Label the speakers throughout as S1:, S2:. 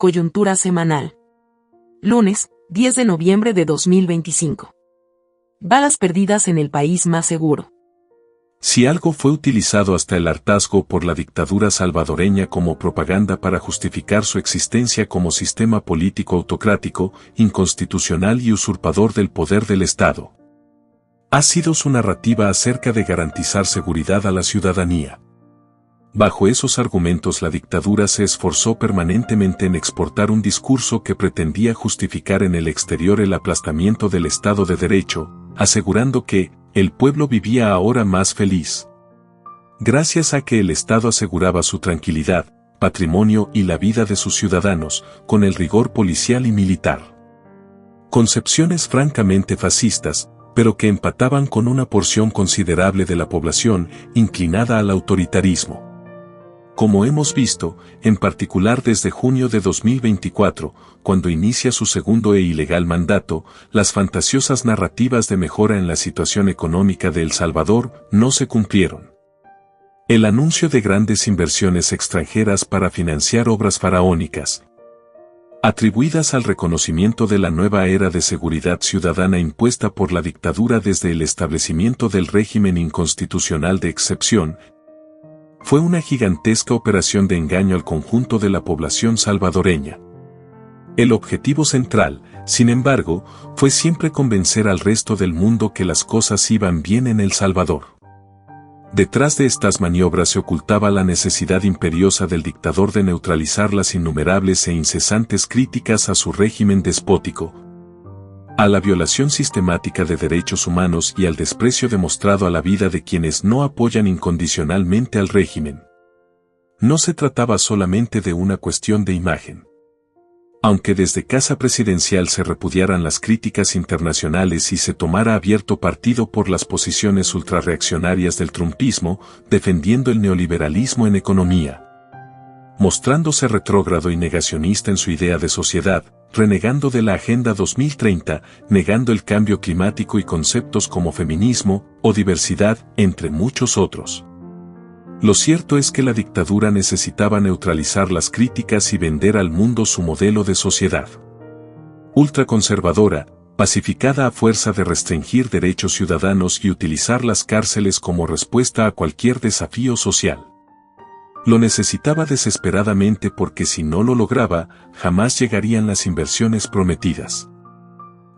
S1: Coyuntura semanal. Lunes, 10 de noviembre de 2025. Balas perdidas en el país más seguro.
S2: Si algo fue utilizado hasta el hartazgo por la dictadura salvadoreña como propaganda para justificar su existencia como sistema político autocrático, inconstitucional y usurpador del poder del Estado, ha sido su narrativa acerca de garantizar seguridad a la ciudadanía. Bajo esos argumentos la dictadura se esforzó permanentemente en exportar un discurso que pretendía justificar en el exterior el aplastamiento del Estado de Derecho, asegurando que el pueblo vivía ahora más feliz, gracias a que el Estado aseguraba su tranquilidad, patrimonio y la vida de sus ciudadanos, con el rigor policial y militar. Concepciones francamente fascistas, pero que empataban con una porción considerable de la población inclinada al autoritarismo. Como hemos visto, en particular desde junio de 2024, cuando inicia su segundo e ilegal mandato, las fantasiosas narrativas de mejora en la situación económica de El Salvador no se cumplieron. El anuncio de grandes inversiones extranjeras para financiar obras faraónicas, atribuidas al reconocimiento de la nueva era de seguridad ciudadana impuesta por la dictadura desde el establecimiento del régimen inconstitucional de excepción, fue una gigantesca operación de engaño al conjunto de la población salvadoreña. El objetivo central, sin embargo, fue siempre convencer al resto del mundo que las cosas iban bien en El Salvador. Detrás de estas maniobras se ocultaba la necesidad imperiosa del dictador de neutralizar las innumerables e incesantes críticas a su régimen despótico, a la violación sistemática de derechos humanos y al desprecio demostrado a la vida de quienes no apoyan incondicionalmente al régimen. No se trataba solamente de una cuestión de imagen. Aunque desde Casa Presidencial se repudiaran las críticas internacionales y se tomara abierto partido por las posiciones ultrarreaccionarias del trumpismo, defendiendo el neoliberalismo en economía, mostrándose retrógrado y negacionista en su idea de sociedad, renegando de la Agenda 2030, negando el cambio climático y conceptos como feminismo o diversidad, entre muchos otros. Lo cierto es que la dictadura necesitaba neutralizar las críticas y vender al mundo su modelo de sociedad ultraconservadora, pacificada a fuerza de restringir derechos ciudadanos y utilizar las cárceles como respuesta a cualquier desafío social. Lo necesitaba desesperadamente porque si no lo lograba, jamás llegarían las inversiones prometidas.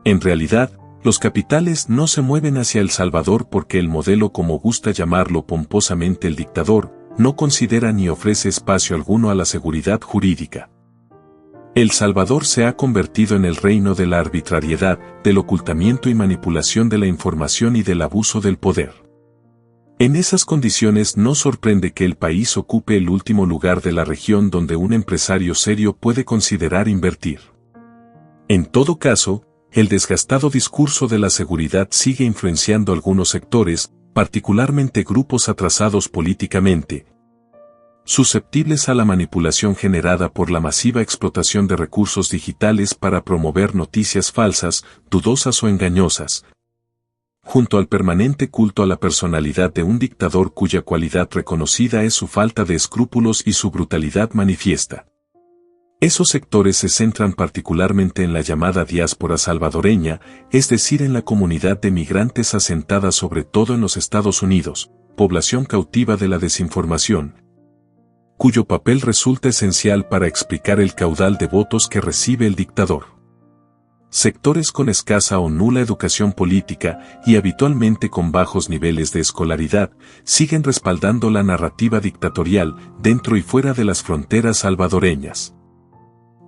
S2: En realidad, los capitales no se mueven hacia El Salvador porque el modelo, como gusta llamarlo pomposamente el dictador, no considera ni ofrece espacio alguno a la seguridad jurídica. El Salvador se ha convertido en el reino de la arbitrariedad, del ocultamiento y manipulación de la información y del abuso del poder. En esas condiciones no sorprende que el país ocupe el último lugar de la región donde un empresario serio puede considerar invertir. En todo caso, el desgastado discurso de la seguridad sigue influenciando algunos sectores, particularmente grupos atrasados políticamente, susceptibles a la manipulación generada por la masiva explotación de recursos digitales para promover noticias falsas, dudosas o engañosas, junto al permanente culto a la personalidad de un dictador cuya cualidad reconocida es su falta de escrúpulos y su brutalidad manifiesta. Esos sectores se centran particularmente en la llamada diáspora salvadoreña, es decir, en la comunidad de migrantes asentada sobre todo en los Estados Unidos, población cautiva de la desinformación, cuyo papel resulta esencial para explicar el caudal de votos que recibe el dictador. Sectores con escasa o nula educación política y habitualmente con bajos niveles de escolaridad, siguen respaldando la narrativa dictatorial dentro y fuera de las fronteras salvadoreñas.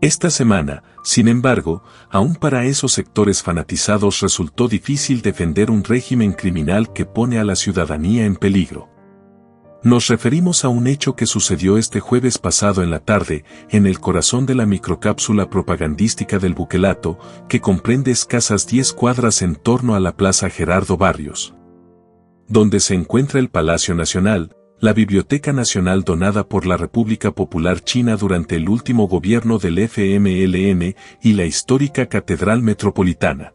S2: Esta semana, sin embargo, aún para esos sectores fanatizados resultó difícil defender un régimen criminal que pone a la ciudadanía en peligro. Nos referimos a un hecho que sucedió este jueves pasado en la tarde, en el corazón de la microcápsula propagandística del Buquelato, que comprende escasas 10 cuadras en torno a la Plaza Gerardo Barrios, donde se encuentra el Palacio Nacional, la Biblioteca Nacional donada por la República Popular China durante el último gobierno del FMLN y la histórica Catedral Metropolitana.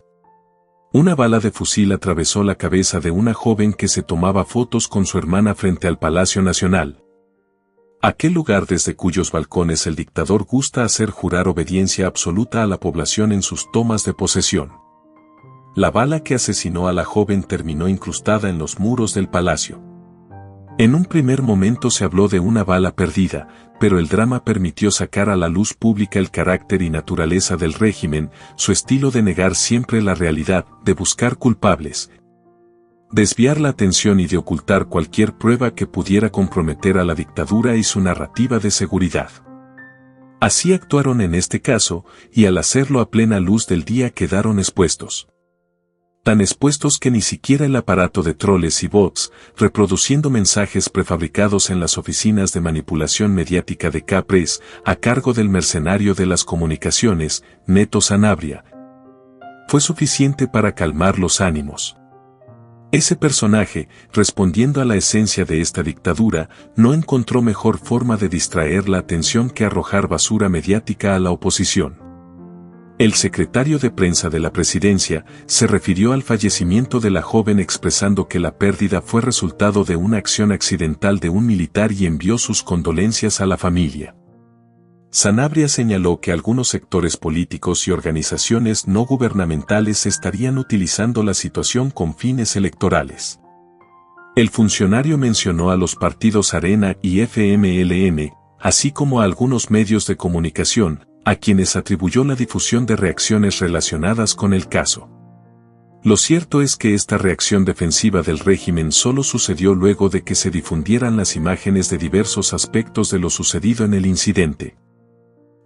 S2: Una bala de fusil atravesó la cabeza de una joven que se tomaba fotos con su hermana frente al Palacio Nacional, Aquel lugar desde cuyos balcones el dictador gusta hacer jurar obediencia absoluta a la población en sus tomas de posesión. La bala que asesinó a la joven terminó incrustada en los muros del palacio. En un primer momento se habló de una bala perdida, pero el drama permitió sacar a la luz pública el carácter y naturaleza del régimen, su estilo de negar siempre la realidad, de buscar culpables, desviar la atención y de ocultar cualquier prueba que pudiera comprometer a la dictadura y su narrativa de seguridad. Así actuaron en este caso, y al hacerlo a plena luz del día quedaron expuestos. Tan expuestos que ni siquiera el aparato de troles y bots, reproduciendo mensajes prefabricados en las oficinas de manipulación mediática de Capres, a cargo del mercenario de las comunicaciones, Neto Sanabria, fue suficiente para calmar los ánimos. Ese personaje, respondiendo a la esencia de esta dictadura, no encontró mejor forma de distraer la atención que arrojar basura mediática a la oposición. El secretario de prensa de la presidencia se refirió al fallecimiento de la joven expresando que la pérdida fue resultado de una acción accidental de un militar y envió sus condolencias a la familia. Sanabria señaló que algunos sectores políticos y organizaciones no gubernamentales estarían utilizando la situación con fines electorales. El funcionario mencionó a los partidos Arena y FMLN, así como a algunos medios de comunicación, a quienes atribuyó la difusión de reacciones relacionadas con el caso. Lo cierto es que esta reacción defensiva del régimen solo sucedió luego de que se difundieran las imágenes de diversos aspectos de lo sucedido en el incidente.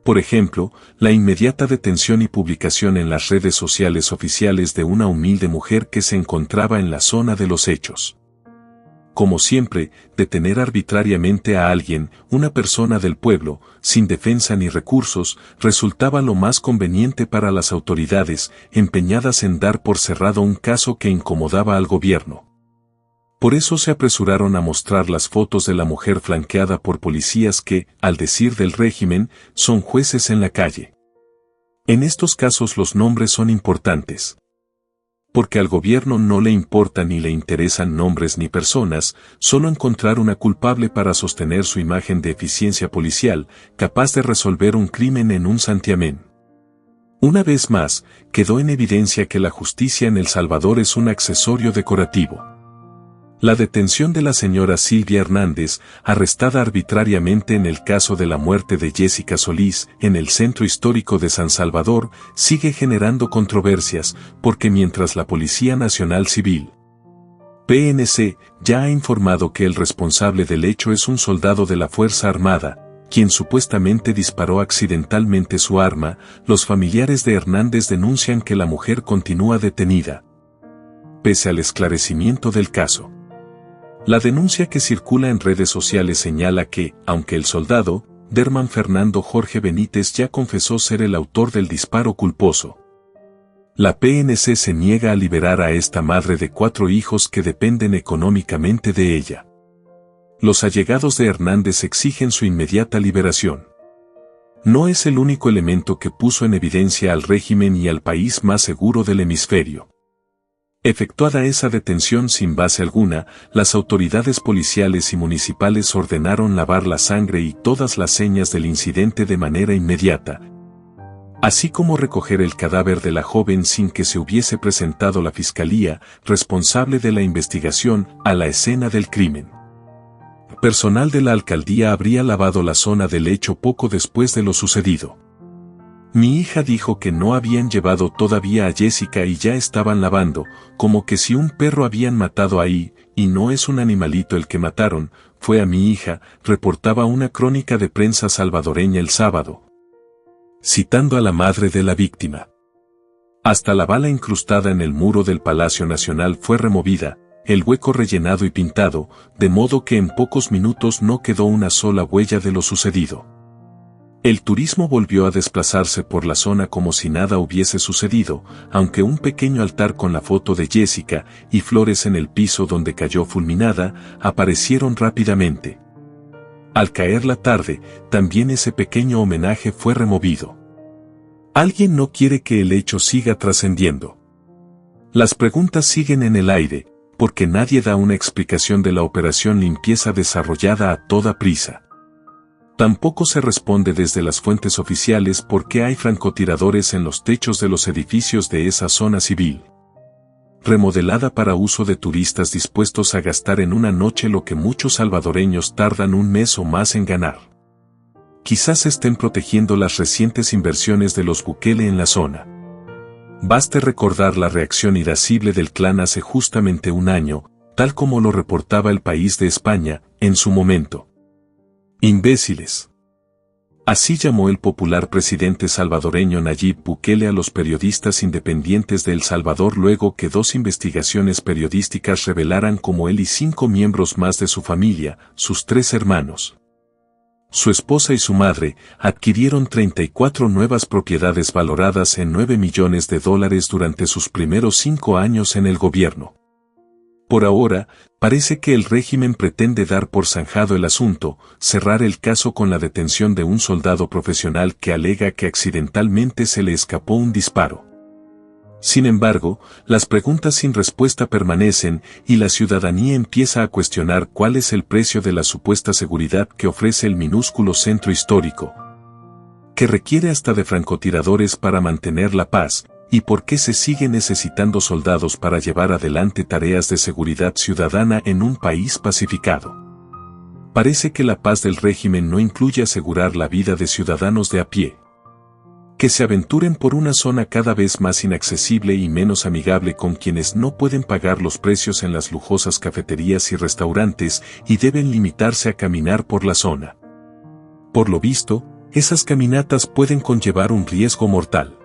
S2: Por ejemplo, la inmediata detención y publicación en las redes sociales oficiales de una humilde mujer que se encontraba en la zona de los hechos. Como siempre, detener arbitrariamente a alguien, una persona del pueblo, sin defensa ni recursos, resultaba lo más conveniente para las autoridades, empeñadas en dar por cerrado un caso que incomodaba al gobierno. Por eso se apresuraron a mostrar las fotos de la mujer flanqueada por policías que, al decir del régimen, son jueces en la calle. En estos casos los nombres son importantes. Porque al gobierno no le importan ni le interesan nombres ni personas, solo encontrar una culpable para sostener su imagen de eficiencia policial, capaz de resolver un crimen en un santiamén. Una vez más, quedó en evidencia que la justicia en El Salvador es un accesorio decorativo. La detención de la señora Silvia Hernández, arrestada arbitrariamente en el caso de la muerte de Jessica Solís, en el centro histórico de San Salvador, sigue generando controversias, porque mientras la Policía Nacional Civil, PNC, ya ha informado que el responsable del hecho es un soldado de la Fuerza Armada, quien supuestamente disparó accidentalmente su arma, los familiares de Hernández denuncian que la mujer continúa detenida, pese al esclarecimiento del caso. La denuncia que circula en redes sociales señala que, aunque el soldado, Derman Fernando Jorge Benítez ya confesó ser el autor del disparo culposo, la PNC se niega a liberar a esta madre de 4 hijos que dependen económicamente de ella. Los allegados de Hernández exigen su inmediata liberación. No es el único elemento que puso en evidencia al régimen y al país más seguro del hemisferio. Efectuada esa detención sin base alguna, las autoridades policiales y municipales ordenaron lavar la sangre y todas las señas del incidente de manera inmediata, así como recoger el cadáver de la joven sin que se hubiese presentado la fiscalía, responsable de la investigación, a la escena del crimen. Personal de la alcaldía habría lavado la zona del hecho poco después de lo sucedido. Mi hija dijo que no habían llevado todavía a Jessica y ya estaban lavando, como que si un perro habían matado ahí, y no es un animalito el que mataron, fue a mi hija, reportaba una crónica de prensa salvadoreña el sábado, citando a la madre de la víctima. Hasta la bala incrustada en el muro del Palacio Nacional fue removida, el hueco rellenado y pintado, de modo que en pocos minutos no quedó una sola huella de lo sucedido. El turismo volvió a desplazarse por la zona como si nada hubiese sucedido, aunque un pequeño altar con la foto de Jessica y flores en el piso donde cayó fulminada, aparecieron rápidamente. Al caer la tarde, también ese pequeño homenaje fue removido. Alguien no quiere que el hecho siga trascendiendo. Las preguntas siguen en el aire, porque nadie da una explicación de la operación limpieza desarrollada a toda prisa. Tampoco se responde desde las fuentes oficiales por qué hay francotiradores en los techos de los edificios de esa zona civil, remodelada para uso de turistas dispuestos a gastar en una noche lo que muchos salvadoreños tardan un mes o más en ganar. Quizás estén protegiendo las recientes inversiones de los Bukele en la zona. Baste recordar la reacción irascible del clan hace justamente un año, tal como lo reportaba El País de España, en su momento. Imbéciles. Así llamó el popular presidente salvadoreño Nayib Bukele a los periodistas independientes de El Salvador luego que 2 investigaciones periodísticas revelaran cómo él y 5 miembros más de su familia, sus 3 hermanos, su esposa y su madre, adquirieron 34 nuevas propiedades valoradas en $9 millones durante sus primeros 5 años en el gobierno. Por ahora, parece que el régimen pretende dar por zanjado el asunto, cerrar el caso con la detención de un soldado profesional que alega que accidentalmente se le escapó un disparo. Sin embargo, las preguntas sin respuesta permanecen y la ciudadanía empieza a cuestionar cuál es el precio de la supuesta seguridad que ofrece el minúsculo centro histórico, que requiere hasta de francotiradores para mantener la paz, y por qué se sigue necesitando soldados para llevar adelante tareas de seguridad ciudadana en un país pacificado. Parece que la paz del régimen no incluye asegurar la vida de ciudadanos de a pie, que se aventuren por una zona cada vez más inaccesible y menos amigable con quienes no pueden pagar los precios en las lujosas cafeterías y restaurantes y deben limitarse a caminar por la zona. Por lo visto, esas caminatas pueden conllevar un riesgo mortal.